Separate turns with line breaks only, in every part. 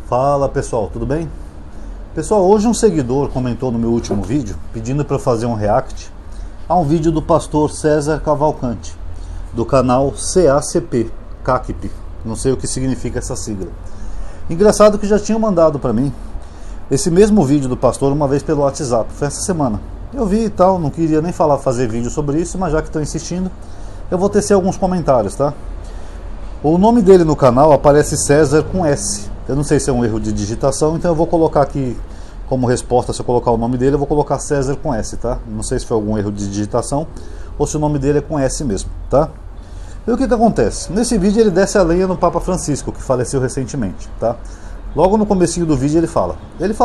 Fala pessoal, tudo bem? Pessoal, hoje um seguidor comentou no meu último vídeo pedindo para eu fazer um react a um vídeo do pastor César Cavalcante, do canal CACP, não sei o que significa essa sigla. Engraçado que já tinham mandado para mim esse mesmo vídeo do pastor uma vez pelo WhatsApp, foi essa semana. Eu vi e tal, não queria nem fazer vídeo sobre isso, mas já que estão insistindo, eu vou tecer alguns comentários, tá? O nome dele no canal aparece César com S. Eu não sei se é um erro de digitação, então eu vou colocar aqui como resposta, se eu colocar o nome dele, eu vou colocar César com S, tá? Não sei se foi algum erro de digitação ou se o nome dele é com S mesmo, tá? E o que acontece? Nesse vídeo ele desce a lenha no Papa Francisco, que faleceu recentemente, tá? Logo no comecinho do vídeo ele fala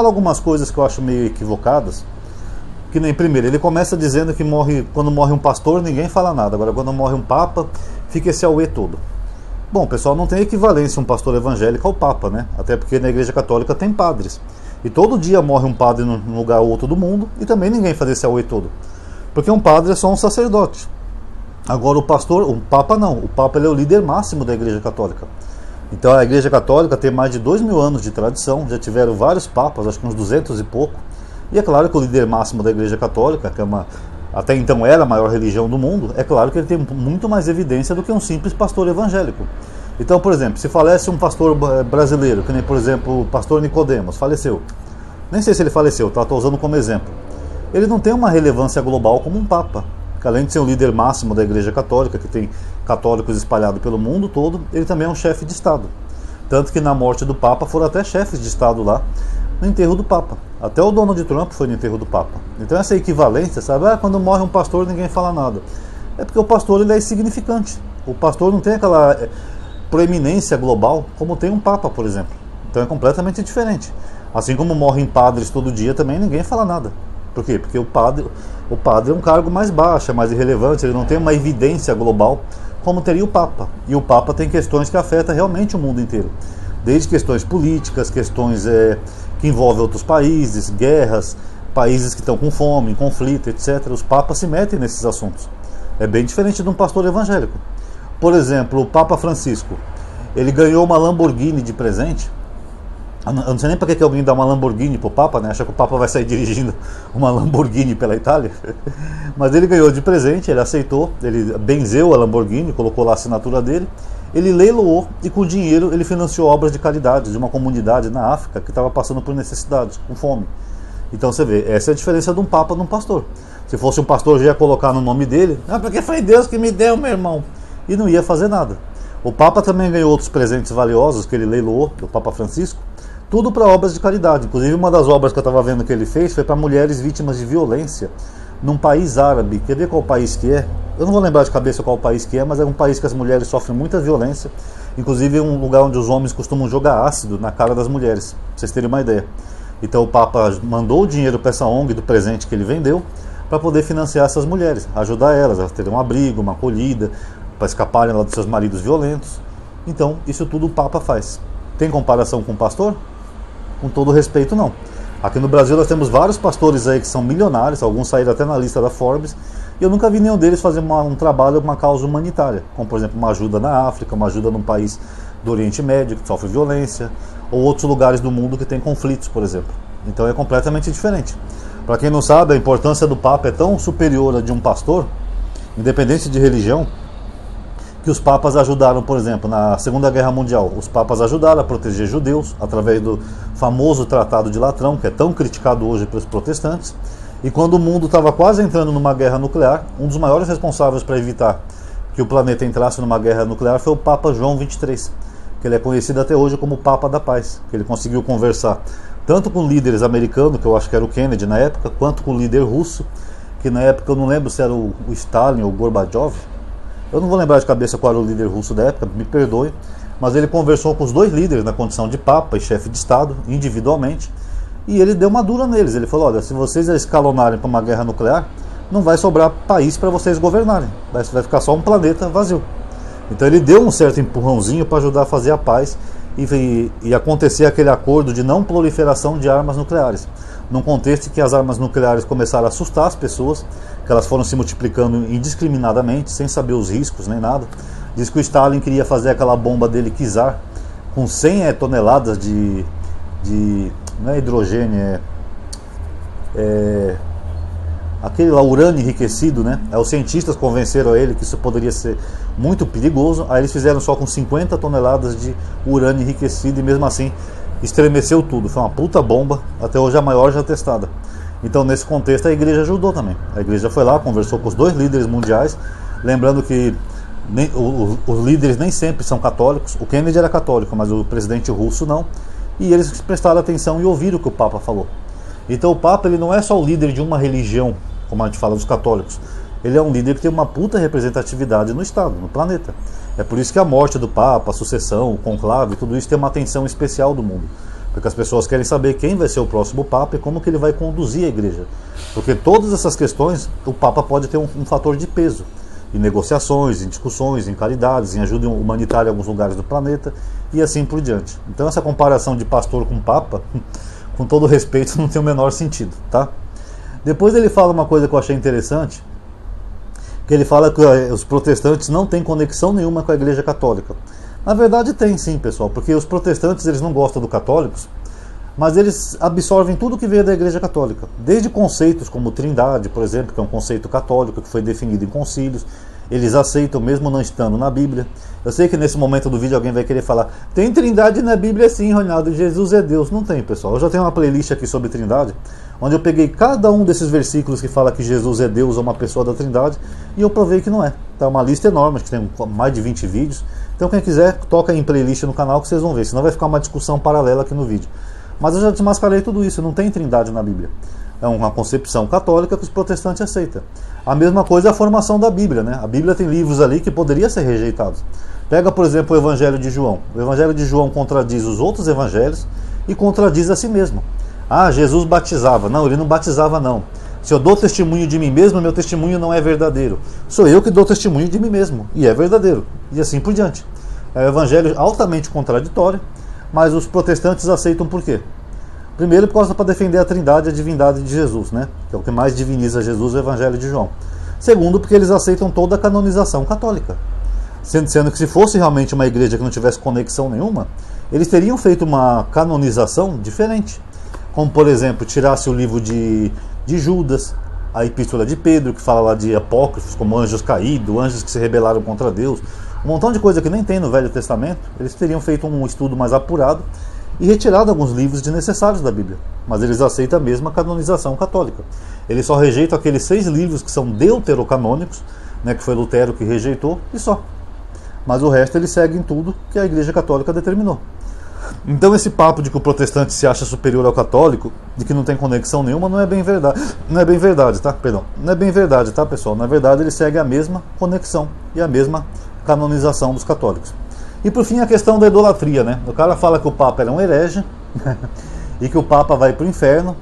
algumas coisas que eu acho meio equivocadas, que nem primeiro, ele começa dizendo que quando morre um pastor ninguém fala nada, agora quando morre um papa fica esse auê todo. Bom, pessoal, não tem equivalência um pastor evangélico ao papa, né? Até porque na Igreja Católica tem padres. E todo dia morre um padre num lugar ou outro do mundo e também ninguém faz esse auê todo. Porque um padre é só um sacerdote. Agora o pastor, o papa não. O papa ele é o líder máximo da Igreja Católica. Então a Igreja Católica tem mais de 2000 anos de tradição, já tiveram vários papas, acho que uns 200 e pouco. E é claro que o líder máximo da Igreja Católica, que até então era a maior religião do mundo, é claro que ele tem muito mais evidência do que um simples pastor evangélico. Então, por exemplo, se falece um pastor brasileiro, que nem, por exemplo, o pastor Nicodemos, faleceu. Nem sei se ele faleceu, tá? Estou usando como exemplo. Ele não tem uma relevância global como um papa, que além de ser o líder máximo da Igreja Católica, que tem católicos espalhados pelo mundo todo, ele também é um chefe de Estado. Tanto que na morte do papa foram até chefes de Estado lá, no enterro do Papa. Até o Donald Trump foi no enterro do Papa. Então essa equivalência, sabe? Quando morre um pastor ninguém fala nada. É porque o pastor ele é insignificante. O pastor não tem aquela proeminência global como tem um Papa, por exemplo. Então é completamente diferente. Assim como morrem padres todo dia também ninguém fala nada. Por quê? Porque o padre é um cargo mais baixo, é mais irrelevante, ele não tem uma evidência global como teria o Papa. E o Papa tem questões que afetam realmente o mundo inteiro. Desde questões políticas, questões que envolvem outros países, guerras, países que estão com fome, em conflito, etc. Os papas se metem nesses assuntos. É bem diferente de um pastor evangélico. Por exemplo, o Papa Francisco, ele ganhou uma Lamborghini de presente. Eu não sei nem para que alguém dá uma Lamborghini para o Papa, né? Acha que o Papa vai sair dirigindo uma Lamborghini pela Itália. Mas ele ganhou de presente, ele aceitou, ele benzeu a Lamborghini, colocou lá a assinatura dele. Ele leiloou e com o dinheiro ele financiou obras de caridade de uma comunidade na África que estava passando por necessidades, com fome. Então você vê, essa é a diferença de um papa de um pastor. Se fosse um pastor já ia colocar no nome dele, porque foi Deus que me deu, meu irmão, e não ia fazer nada. O papa também ganhou outros presentes valiosos que ele leiloou, do Papa Francisco, tudo para obras de caridade. Inclusive uma das obras que eu estava vendo que ele fez foi para mulheres vítimas de violência num país árabe. Quer ver qual país que é? Eu não vou lembrar de cabeça qual país que é, mas é um país que as mulheres sofrem muita violência. Inclusive é um lugar onde os homens costumam jogar ácido na cara das mulheres, pra vocês terem uma ideia. Então o Papa mandou o dinheiro para essa ONG do presente que ele vendeu para poder financiar essas mulheres, ajudar elas a terem um abrigo, uma acolhida, para escaparem lá dos seus maridos violentos. Então isso tudo o Papa faz. Tem comparação com o pastor? Com todo respeito, não. Aqui no Brasil nós temos vários pastores aí que são milionários, alguns saíram até na lista da Forbes, e eu nunca vi nenhum deles fazer um trabalho, uma causa humanitária, como por exemplo uma ajuda na África, uma ajuda num país do Oriente Médio que sofre violência, ou outros lugares do mundo que tem conflitos, por exemplo. Então é completamente diferente. Para quem não sabe, a importância do Papa é tão superior à de um pastor, independente de religião, que os papas ajudaram, por exemplo, na Segunda Guerra Mundial, os papas ajudaram a proteger judeus através do famoso Tratado de Latrão, que é tão criticado hoje pelos protestantes. E quando o mundo estava quase entrando numa guerra nuclear, um dos maiores responsáveis para evitar que o planeta entrasse numa guerra nuclear foi o Papa João XXIII, que ele é conhecido até hoje como Papa da Paz, que ele conseguiu conversar tanto com líderes americanos, que eu acho que era o Kennedy na época, quanto com o líder russo, que na época eu não lembro se era o Stalin ou o Gorbachev. Eu não vou lembrar de cabeça qual era o líder russo da época, me perdoe, mas ele conversou com os dois líderes na condição de Papa e chefe de Estado, individualmente, e ele deu uma dura neles. Ele falou, olha, se vocês escalonarem para uma guerra nuclear, não vai sobrar país para vocês governarem, vai ficar só um planeta vazio. Então ele deu um certo empurrãozinho para ajudar a fazer a paz e acontecer aquele acordo de não proliferação de armas nucleares. Num contexto em que as armas nucleares começaram a assustar as pessoas, que elas foram se multiplicando indiscriminadamente, sem saber os riscos nem nada. Diz que o Stalin queria fazer aquela bomba dele Kizar, com 100 toneladas de não é hidrogênio, aquele lá, urânio enriquecido, né? Aí os cientistas convenceram ele que isso poderia ser muito perigoso. Aí eles fizeram só com 50 toneladas de urânio enriquecido e mesmo assim estremeceu tudo. Foi uma puta bomba, até hoje a maior já testada. Então nesse contexto a igreja ajudou também. A igreja foi lá, conversou com os dois líderes mundiais, lembrando que os líderes nem sempre são católicos. O Kennedy era católico, mas o presidente russo não. E eles prestaram atenção e ouviram o que o Papa falou. Então o Papa, ele não é só o líder de uma religião, como a gente fala dos católicos. Ele é um líder que tem uma puta representatividade no Estado, no planeta. É por isso que a morte do Papa, a sucessão, o conclave, tudo isso tem uma atenção especial do mundo. Porque as pessoas querem saber quem vai ser o próximo Papa e como que ele vai conduzir a igreja. Porque todas essas questões, o Papa pode ter um fator de peso. Em negociações, em discussões, em caridades, em ajuda humanitária em alguns lugares do planeta e assim por diante. Então essa comparação de pastor com Papa, com todo respeito, não tem o menor sentido, tá? Depois ele fala uma coisa que eu achei interessante, que ele fala que os protestantes não têm conexão nenhuma com a Igreja Católica. Na verdade tem sim, pessoal, porque os protestantes eles não gostam dos católicos, mas eles absorvem tudo que veio da Igreja Católica, desde conceitos como Trindade, por exemplo, que é um conceito católico que foi definido em concílios. Eles aceitam mesmo não estando na Bíblia. Eu sei que nesse momento do vídeo alguém vai querer falar: tem Trindade na Bíblia sim, Ronaldo, Jesus é Deus. Não tem, pessoal. Eu já tenho uma playlist aqui sobre Trindade, onde eu peguei cada um desses versículos que fala que Jesus é Deus ou uma pessoa da Trindade, e eu provei que não é. Tá uma lista enorme, que tem mais de 20 vídeos. Então quem quiser, toca em playlist no canal que vocês vão ver, senão vai ficar uma discussão paralela aqui no vídeo. Mas eu já desmascarei tudo isso, não tem Trindade na Bíblia. É uma concepção católica que os protestantes aceitam. A mesma coisa é a formação da Bíblia, né? A Bíblia tem livros ali que poderiam ser rejeitados. Pega, por exemplo, o Evangelho de João. O Evangelho de João contradiz os outros evangelhos e contradiz a si mesmo. Ah, Jesus batizava. Não, ele não batizava não. Se eu dou testemunho de mim mesmo, meu testemunho não é verdadeiro. Sou eu que dou testemunho de mim mesmo, e é verdadeiro. E assim por diante. É um evangelho altamente contraditório, mas os protestantes aceitam por quê? Primeiro, por causa para defender a trindade e a divindade de Jesus, né? Que é o que mais diviniza Jesus, o Evangelho de João. Segundo, porque eles aceitam toda a canonização católica. Sendo que se fosse realmente uma igreja que não tivesse conexão nenhuma, eles teriam feito uma canonização diferente. Como, por exemplo, tirasse o livro de Judas, a epístola de Pedro, que fala lá de apócrifos, como anjos caídos, anjos que se rebelaram contra Deus, um montão de coisa que nem tem no Velho Testamento. Eles teriam feito um estudo mais apurado e retirado alguns livros desnecessários da Bíblia. Mas eles aceitam a mesma canonização católica. Eles só rejeitam aqueles 6 livros que são deuterocanônicos, né, que foi Lutero que rejeitou, e só. Mas o resto eles seguem tudo que a Igreja Católica determinou. Então esse papo de que o protestante se acha superior ao católico, de que não tem conexão nenhuma, não é bem verdade. Não é bem verdade, tá? Perdão. Não é bem verdade, tá, pessoal? Na verdade, eles seguem a mesma conexão e a mesma canonização dos católicos. E por fim a questão da idolatria, né? O cara fala que o Papa era um herege e que o Papa vai para o inferno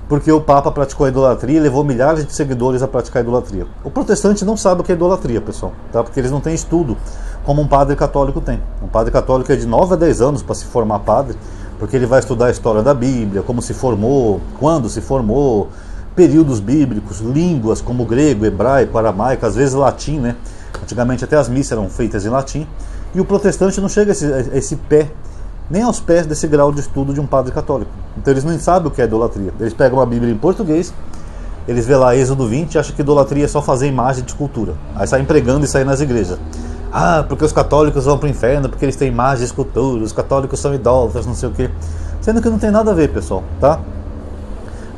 porque o Papa praticou a idolatria e levou milhares de seguidores a praticar a idolatria. O protestante não sabe o que é idolatria, pessoal, tá? Porque eles não têm estudo como um padre católico tem. Um padre católico é de 9 a 10 anos para se formar padre, porque ele vai estudar a história da Bíblia, como se formou, quando se formou, períodos bíblicos, línguas como grego, hebraico, aramaico, às vezes latim, né? Antigamente até as missas eram feitas em latim. E o protestante não chega a esse pé, nem aos pés desse grau de estudo de um padre católico. Então eles nem sabem o que é idolatria. Eles pegam a Bíblia em português, eles vê lá Êxodo 20 e acham que idolatria é só fazer imagem de escultura. Aí saem pregando e saem nas igrejas. Ah, porque os católicos vão para o inferno, porque eles têm imagem de escultura, os católicos são idólatras, não sei o quê. Sendo que não tem nada a ver, pessoal, tá?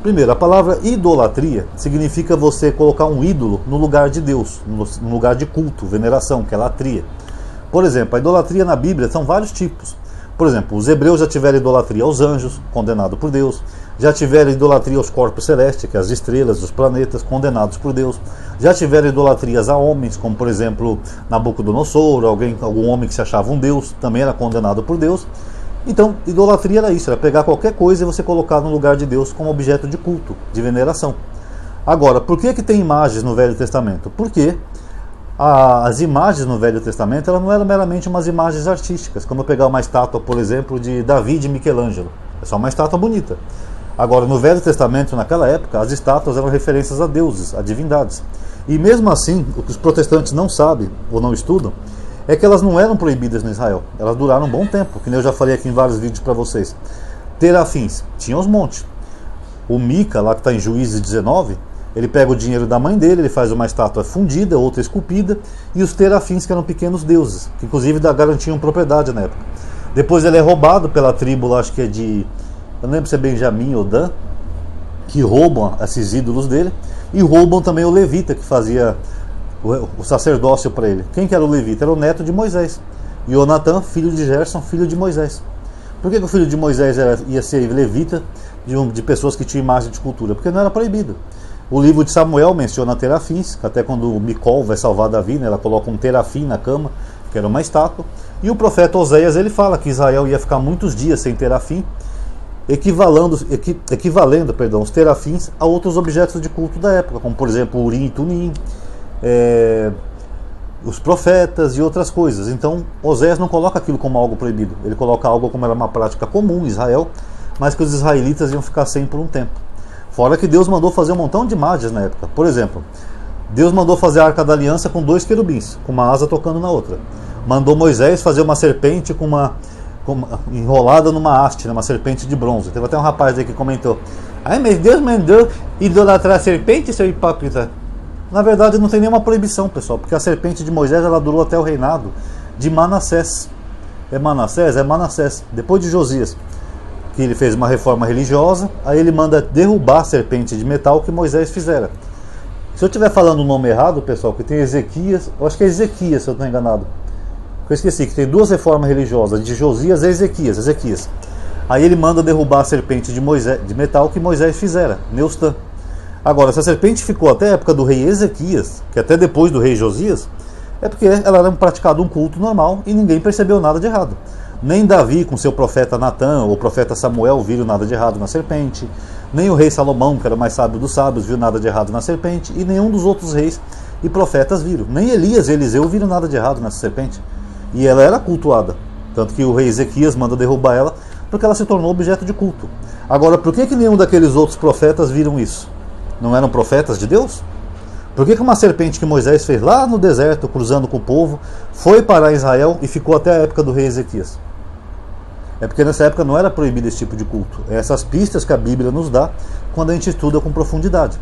Primeiro, a palavra idolatria significa você colocar um ídolo no lugar de Deus, no lugar de culto, veneração, que é latria. Por exemplo, a idolatria na Bíblia são vários tipos. Por exemplo, os hebreus já tiveram idolatria aos anjos, condenado por Deus. Já tiveram idolatria aos corpos celestes, que é as estrelas, os planetas, condenados por Deus. Já tiveram idolatrias a homens, como por exemplo Nabucodonosor, algum homem que se achava um deus, também era condenado por Deus. Então, idolatria era isso, era pegar qualquer coisa e você colocar no lugar de Deus como objeto de culto, de veneração. Agora, por que tem imagens no Velho Testamento? Porque as imagens no Velho Testamento elas não eram meramente umas imagens artísticas, como eu pegar uma estátua, por exemplo, de Davi e de Michelangelo. É só uma estátua bonita. Agora, no Velho Testamento, naquela época, as estátuas eram referências a deuses, a divindades. E mesmo assim, o que os protestantes não sabem ou não estudam é que elas não eram proibidas no Israel. Elas duraram um bom tempo, que nem eu já falei aqui em vários vídeos para vocês. terafins, tinha os montes. O Mica, lá que está em Juízes 19, ele pega o dinheiro da mãe dele, ele faz uma estátua fundida, outra esculpida, e os terafins, que eram pequenos deuses, que inclusive garantiam propriedade na época. Depois ele é roubado pela tribo, acho que é de, eu não lembro se é Benjamim ou Dan, que roubam esses ídolos dele, e roubam também o levita, que fazia o sacerdócio para ele. Quem que era o levita? Era o neto de Moisés, Jonatã, filho de Gerson, filho de Moisés. Por que o filho de Moisés ia ser levita de pessoas que tinham imagem de cultura? Porque não era proibido. O livro de Samuel menciona terafins, que até quando o Micol vai salvar Davi, né, ela coloca um terafim na cama, que era uma estátua. E o profeta Oséias, ele fala que Israel ia ficar muitos dias sem terafim, equivalendo os terafins a outros objetos de culto da época, como por exemplo Urim e Tumim, os profetas e outras coisas. Então Oséias não coloca aquilo como algo proibido, ele coloca algo como era uma prática comum em Israel, mas que os israelitas iam ficar sem por um tempo. Fora que Deus mandou fazer um montão de imagens na época. Por exemplo, Deus mandou fazer a Arca da Aliança com 2 querubins, com uma asa tocando na outra. Mandou Moisés fazer uma serpente enrolada numa haste, né, uma serpente de bronze. Teve até um rapaz aí que comentou: ai, mas Deus mandou idolatrar a serpente, seu hipócrita? Na verdade não tem nenhuma proibição, pessoal, porque a serpente de Moisés ela durou até o reinado de Manassés. É Manassés? É Manassés. Depois de Josias, que ele fez uma reforma religiosa, aí ele manda derrubar a serpente de metal que Moisés fizera. Se eu estiver falando o nome errado, pessoal, que tem Ezequias, eu acho que é Ezequias, se eu estou enganado. Eu esqueci que tem 2 reformas religiosas, de Josias e Ezequias. Aí ele manda derrubar a serpente de metal que Moisés fizera, Neustã. Agora, se a serpente ficou até a época do rei Ezequias, que até depois do rei Josias, é porque ela era praticado um culto normal e ninguém percebeu nada de errado. Nem Davi com seu profeta Natã ou profeta Samuel viram nada de errado na serpente, nem o rei Salomão, que era o mais sábio dos sábios, viu nada de errado na serpente, e nenhum dos outros reis e profetas viram. Nem Elias e Eliseu viram nada de errado nessa serpente. E ela era cultuada, tanto que o rei Ezequias manda derrubar ela, porque ela se tornou objeto de culto. Agora, por que nenhum daqueles outros profetas viram isso? Não eram profetas de Deus? Por que uma serpente que Moisés fez lá no deserto, cruzando com o povo, foi parar em Israel e ficou até a época do rei Ezequias? É porque nessa época não era proibido esse tipo de culto. É essas pistas que a Bíblia nos dá quando a gente estuda com profundidade.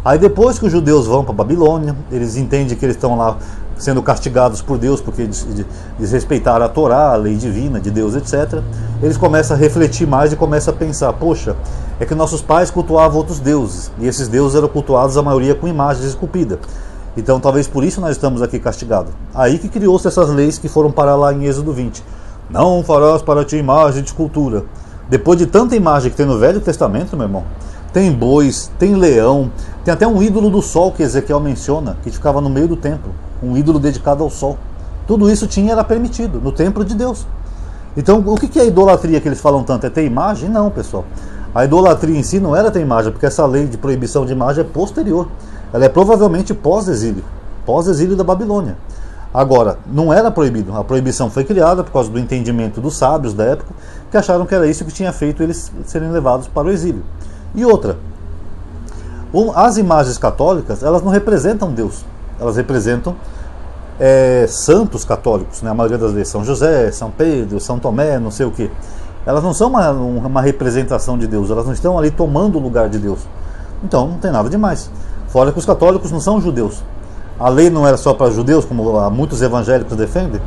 Aí depois que os judeus vão para a Babilônia, eles entendem que eles estão lá sendo castigados por Deus porque desrespeitaram a Torá, a lei divina de Deus, etc. Eles começam a refletir mais e começam a pensar: poxa, é que nossos pais cultuavam outros deuses, e esses deuses eram cultuados a maioria com imagens esculpidas. Então talvez por isso nós estamos aqui castigados. Aí que criou-se essas leis que foram parar lá em Êxodo 20. Não farás para ti imagem de escultura. Depois de tanta imagem que tem no Velho Testamento, meu irmão, tem bois, tem leão, tem até um ídolo do sol que Ezequiel menciona, que ficava no meio do templo, um ídolo dedicado ao sol. Tudo isso era permitido no templo de Deus. Então o que é a idolatria que eles falam tanto? É ter imagem? Não, pessoal. A idolatria em si não era ter imagem, porque essa lei de proibição de imagem é posterior. Ela é provavelmente pós-exílio da Babilônia. Agora, não era proibido. A proibição foi criada por causa do entendimento dos sábios da época, que acharam que era isso que tinha feito eles serem levados para o exílio. E outra, as imagens católicas, elas não representam Deus. Elas representam santos católicos, né? A maioria das vezes São José, São Pedro, São Tomé, não sei o que. Elas não são uma representação de Deus, elas não estão ali tomando o lugar de Deus. Então não tem nada demais. Fora que os católicos não são judeus. A lei não era só para judeus, como muitos evangélicos defendem.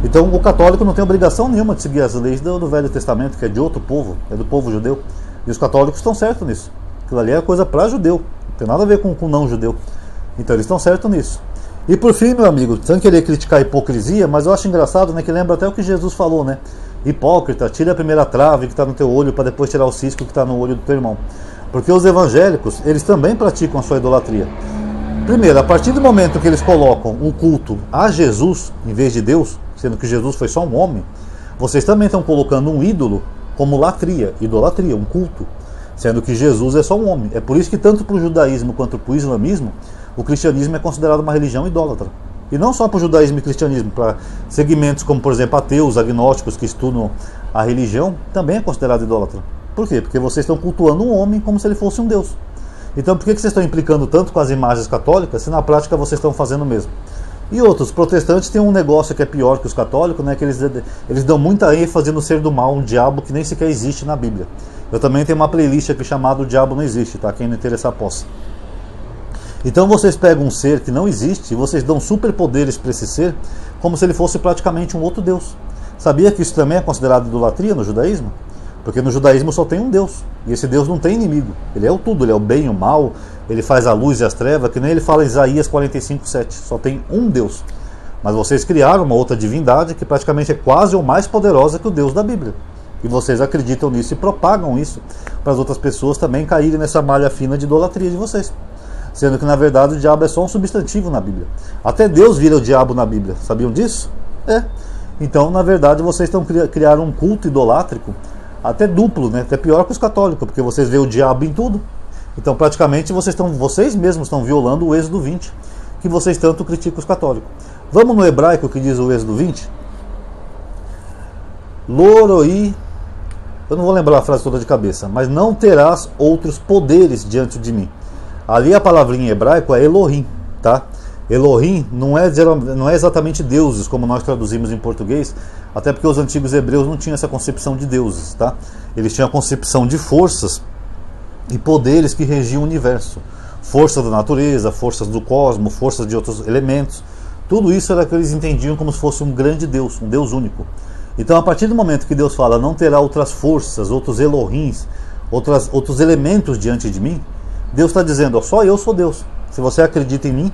Então o católico não tem obrigação nenhuma de seguir as leis do Velho Testamento, que é de outro povo, é do povo judeu. E os católicos estão certos nisso. Aquilo ali é coisa para judeu, não tem nada a ver com não judeu. Então eles estão certos nisso. E por fim, meu amigo, sem querer criticar a hipocrisia, mas eu acho engraçado, né, que lembra até o que Jesus falou, né? Hipócrita, tira a primeira trave que está no teu olho para depois tirar o cisco que está no olho do teu irmão. Porque os evangélicos, eles também praticam a sua idolatria. Primeiro, a partir do momento que eles colocam o culto a Jesus em vez de Deus, sendo que Jesus foi só um homem, vocês também estão colocando um ídolo como idolatria, um culto, sendo que Jesus é só um homem. É por isso que tanto para o judaísmo quanto para o islamismo, o cristianismo é considerado uma religião idólatra. E não só para o judaísmo e cristianismo, para segmentos como, por exemplo, ateus, agnósticos que estudam a religião, também é considerado idólatra. Por quê? Porque vocês estão cultuando um homem como se ele fosse um Deus. Então por que vocês estão implicando tanto com as imagens católicas, se na prática vocês estão fazendo o mesmo? E outros protestantes têm um negócio que é pior que os católicos, né, que eles dão muita ênfase no ser do mal, um diabo que nem sequer existe na Bíblia. Eu também tenho uma playlist aqui chamada O Diabo Não Existe, tá? Quem não interessar possa. Então vocês pegam um ser que não existe e vocês dão superpoderes para esse ser, como se ele fosse praticamente um outro Deus. Sabia que isso também é considerado idolatria no judaísmo? Porque no judaísmo só tem um Deus, e esse Deus não tem inimigo. Ele é o tudo, ele é o bem e o mal, ele faz a luz e as trevas, que nem ele fala em Isaías 45:7. Só tem um Deus. Mas vocês criaram uma outra divindade que praticamente é quase ou mais poderosa que o Deus da Bíblia. E vocês acreditam nisso e propagam isso para as outras pessoas também caírem nessa malha fina de idolatria de vocês. Sendo que na verdade o diabo é só um substantivo na Bíblia. Até Deus vira o diabo na Bíblia. Sabiam disso? É. Então na verdade vocês estão criando um culto idolátrico até duplo, né? Até pior que os católicos, porque vocês veem o diabo em tudo. Então praticamente vocês mesmos estão violando o Êxodo 20, que vocês tanto criticam os católicos. Vamos no hebraico que diz o Êxodo 20? Loroi, eu não vou lembrar a frase toda de cabeça, mas não terás outros poderes diante de mim. Ali a palavrinha em hebraico é Elohim, tá? Elohim não é exatamente deuses, como nós traduzimos em português, até porque os antigos hebreus não tinham essa concepção de deuses, tá? Eles tinham a concepção de forças e poderes que regiam o universo. Forças da natureza, forças do cosmos, forças de outros elementos. Tudo isso era que eles entendiam como se fosse um grande Deus, um Deus único. Então a partir do momento que Deus fala, não terá outras forças, outros Elohims, outros elementos diante de mim, Deus está dizendo, ó, só eu sou Deus. Se você acredita em mim,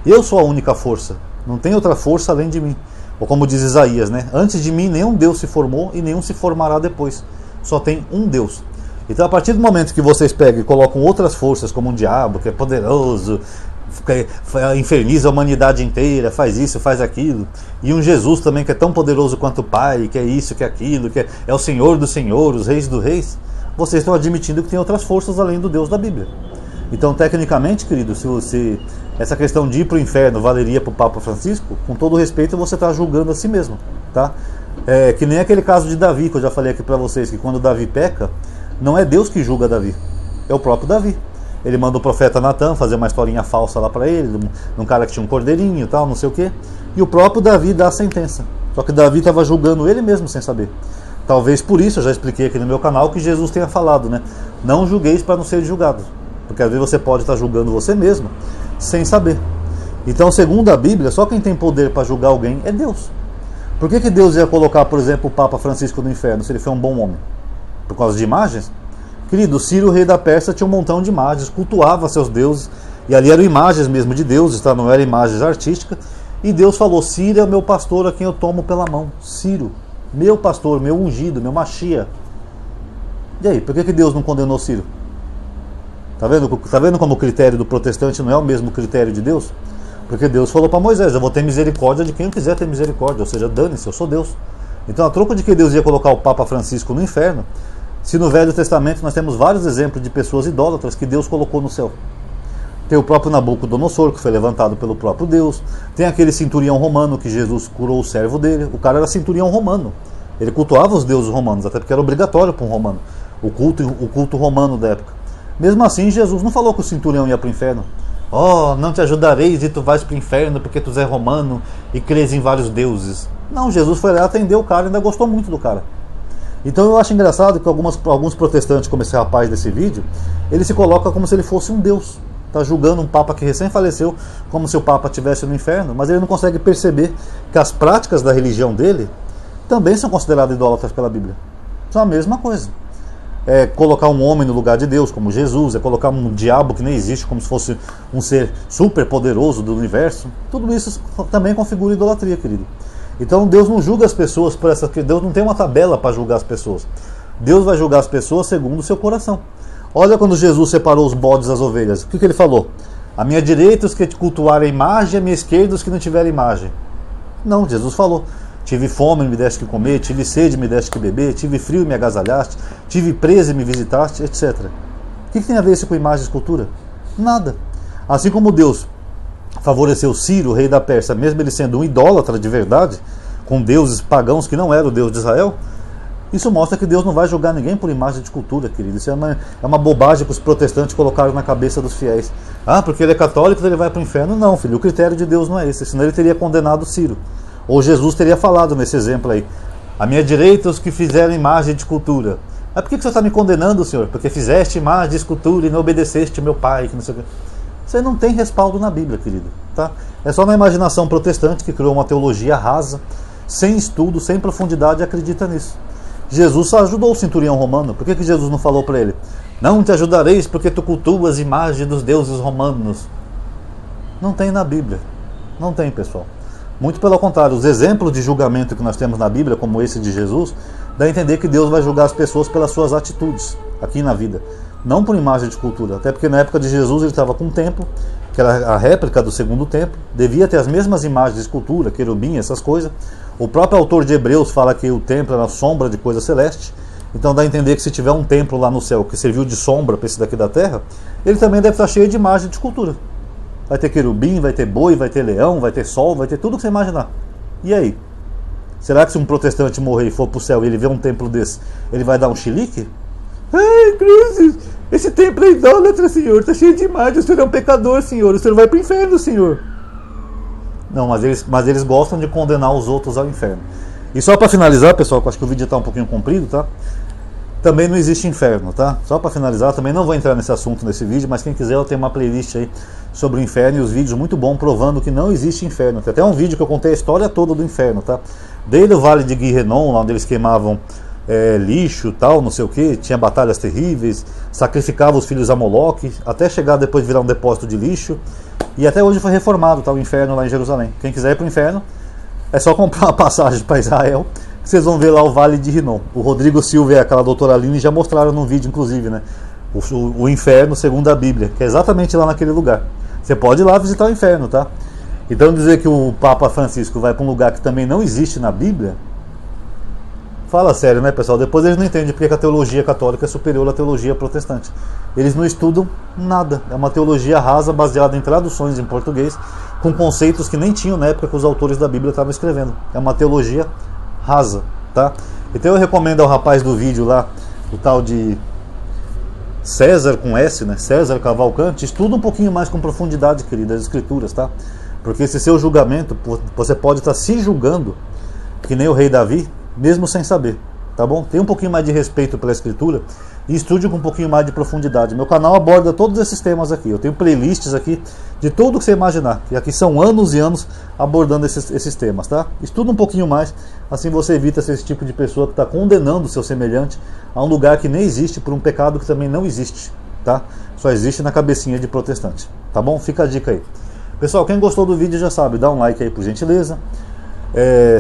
eu sou a única força. Não tem outra força além de mim. Ou como diz Isaías, né? Antes de mim nenhum Deus se formou e nenhum se formará depois. Só tem um Deus. Então a partir do momento que vocês pegam e colocam outras forças, como um diabo, que é poderoso, inferniza a humanidade inteira, faz isso, faz aquilo, e um Jesus também que é tão poderoso quanto o Pai, que é isso, que é aquilo, que é o Senhor dos Senhores, os Reis dos Reis, vocês estão admitindo que tem outras forças além do Deus da Bíblia. Então, tecnicamente, querido, se essa questão de ir para o inferno valeria para o Papa Francisco, com todo respeito, você está julgando a si mesmo, tá? É que nem aquele caso de Davi, que eu já falei aqui para vocês, que quando Davi peca, não é Deus que julga Davi, é o próprio Davi. Ele manda o profeta Natan fazer uma historinha falsa lá para ele, de um cara que tinha um cordeirinho e tal, não sei o que, e o próprio Davi dá a sentença. Só que Davi estava julgando ele mesmo sem saber. Talvez por isso, eu já expliquei aqui no meu canal, que Jesus tenha falado, né? Não julgueis para não ser julgados. Porque às vezes você pode estar julgando você mesmo sem saber. Então, segundo a Bíblia, só quem tem poder para julgar alguém é Deus. Por que Deus ia colocar, por exemplo, o Papa Francisco no inferno se ele foi um bom homem? Por causa de imagens? Querido, Ciro, rei da Pérsia, tinha um montão de imagens, cultuava seus deuses, e ali eram imagens mesmo de deuses, tá? Não eram imagens artísticas. E Deus falou, Ciro é o meu pastor a quem eu tomo pela mão. Ciro, meu pastor, meu ungido, meu Machia. E aí, por que Deus não condenou Ciro? Tá vendo como o critério do protestante não é o mesmo critério de Deus? Porque Deus falou para Moisés, eu vou ter misericórdia de quem eu quiser ter misericórdia, ou seja, dane-se, eu sou Deus. Então a troco de que Deus ia colocar o Papa Francisco no inferno, se no Velho Testamento nós temos vários exemplos de pessoas idólatras que Deus colocou no céu. Tem o próprio Nabucodonosor, que foi levantado pelo próprio Deus. Tem aquele centurião romano que Jesus curou o servo dele. O cara era centurião romano. Ele cultuava os deuses romanos, até porque era obrigatório para um romano. O culto romano da época. Mesmo assim, Jesus não falou que o centurião ia para o inferno. Oh, não te ajudareis e tu vais para o inferno porque tu és romano e crês em vários deuses. Não, Jesus foi lá atender o cara e ainda gostou muito do cara. Então eu acho engraçado que alguns protestantes, como esse rapaz desse vídeo, ele se coloca como se ele fosse um deus. Está julgando um papa que recém faleceu como se o papa estivesse no inferno, mas ele não consegue perceber que as práticas da religião dele também são consideradas idólatras pela Bíblia. São a mesma coisa. É colocar um homem no lugar de Deus, como Jesus, é colocar um diabo que nem existe, como se fosse um ser super poderoso do universo. Tudo isso também configura idolatria, querido. Então Deus não julga as pessoas por essa... Deus não tem uma tabela para julgar as pessoas. Deus vai julgar as pessoas segundo o seu coração. Olha quando Jesus separou os bodes das ovelhas. O que ele falou? À minha direita os que cultuarem a imagem, à minha esquerda os que não tiverem imagem. Não, Jesus falou. Tive fome, me deste que comer, tive sede, me deste que beber, tive frio, me agasalhaste, tive preso e me visitaste, etc. O que tem a ver isso com imagem e escultura? Nada. Assim como Deus favoreceu Ciro, rei da Pérsia, mesmo ele sendo um idólatra de verdade, com deuses pagãos que não era o Deus de Israel, Isso mostra que Deus não vai julgar ninguém por imagem de cultura, querido. Isso é uma bobagem que os protestantes colocaram na cabeça dos fiéis. Ah, porque ele é católico, ele vai para o inferno. Não, filho, o critério de Deus não é esse, senão ele teria condenado Ciro. Ou Jesus teria falado nesse exemplo aí: à minha direita os que fizeram imagem de cultura. Mas por que você está me condenando, Senhor? Porque fizeste imagem de escultura e não obedeceste meu pai, que não sei o que. Você não tem respaldo na Bíblia, querido. Tá? É só na imaginação protestante que criou uma teologia rasa, sem estudo, sem profundidade, e acredita nisso. Jesus só ajudou o centurião romano. Por que Jesus não falou para ele: não te ajudareis porque tu cultuas imagem dos deuses romanos? Não tem na Bíblia. Não tem, pessoal. Muito pelo contrário, os exemplos de julgamento que nós temos na Bíblia, como esse de Jesus, dá a entender que Deus vai julgar as pessoas pelas suas atitudes aqui na vida, não por imagem de cultura. Até porque na época de Jesus ele estava com um templo, que era a réplica do segundo templo, devia ter as mesmas imagens de escultura, querubim, essas coisas. O próprio autor de Hebreus fala que o templo era sombra de coisa celeste. Então dá a entender que se tiver um templo lá no céu que serviu de sombra para esse daqui da terra, ele também deve estar cheio de imagem de escultura. Vai ter querubim, vai ter boi, vai ter leão, vai ter sol, vai ter tudo que você imaginar. E aí? Será que se um protestante morrer e for para o céu e ele vê um templo desse, ele vai dar um chilique? Ai, cruzes, esse templo é idólatra, Senhor, está cheio de imagem, o Senhor é um pecador, Senhor, o Senhor vai para o inferno, Senhor. Não, mas eles gostam de condenar os outros ao inferno. E só para finalizar, pessoal, que eu acho que o vídeo está um pouquinho comprido, tá? Também não existe inferno, tá? Só para finalizar, também não vou entrar nesse assunto nesse vídeo, mas quem quiser eu tenho uma playlist aí sobre o inferno e os vídeos muito bom provando que não existe inferno. Tem até um vídeo que eu contei a história toda do inferno, tá? Desde o Vale de Guirenon, lá onde eles queimavam lixo, tal, não sei o que, tinha batalhas terríveis, sacrificavam os filhos a Moloque, até chegar depois de virar um depósito de lixo. E até hoje foi reformado, tá? O inferno lá em Jerusalém. Quem quiser ir para o inferno, é só comprar uma passagem para Israel, que vocês vão ver lá o Vale de Rinom. O Rodrigo Silva e aquela doutora Aline já mostraram no vídeo, inclusive, né? O inferno segundo a Bíblia, que é exatamente lá naquele lugar. Você pode ir lá visitar o inferno, tá? Então dizer que o Papa Francisco vai para um lugar que também não existe na Bíblia, fala sério, né, pessoal? Depois eles não entendem porque a teologia católica é superior à teologia protestante. Eles não estudam nada. É uma teologia rasa, baseada em traduções em português, com conceitos que nem tinham na época que os autores da Bíblia estavam escrevendo. É uma teologia rasa, tá? Então eu recomendo ao rapaz do vídeo lá, o tal de César com S, né? César Cavalcante, estuda um pouquinho mais com profundidade, querido, as escrituras, tá? Porque esse seu julgamento, você pode estar se julgando que nem o rei Davi, mesmo sem saber, tá bom? Tenha um pouquinho mais de respeito pela escritura e estude com um pouquinho mais de profundidade. Meu canal aborda todos esses temas aqui. Eu tenho playlists aqui de tudo que você imaginar. E aqui são anos e anos abordando esses temas, tá? Estuda um pouquinho mais, assim você evita ser esse tipo de pessoa que está condenando o seu semelhante a um lugar que nem existe por um pecado que também não existe, tá? Só existe na cabecinha de protestante, tá bom? Fica a dica aí. Pessoal, quem gostou do vídeo já sabe, dá um like aí por gentileza.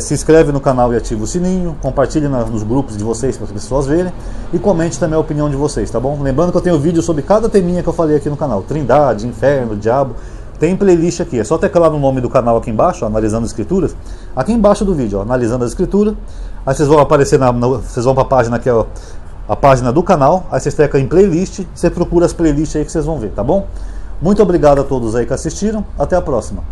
Se inscreve no canal e ativa o sininho, compartilhe nos grupos de vocês para as pessoas verem e comente também a opinião de vocês, tá bom? Lembrando que eu tenho vídeo sobre cada teminha que eu falei aqui no canal: Trindade, Inferno, Diabo. Tem playlist aqui, é só teclar no nome do canal aqui embaixo, ó, Analisando as Escrituras, aqui embaixo do vídeo, ó, Analisando as Escrituras. Aí vocês vão aparecer, vocês vão para a página que é a página do canal, aí vocês teclam em playlist, você procura as playlists aí que vocês vão ver, tá bom? Muito obrigado a todos aí que assistiram, até a próxima.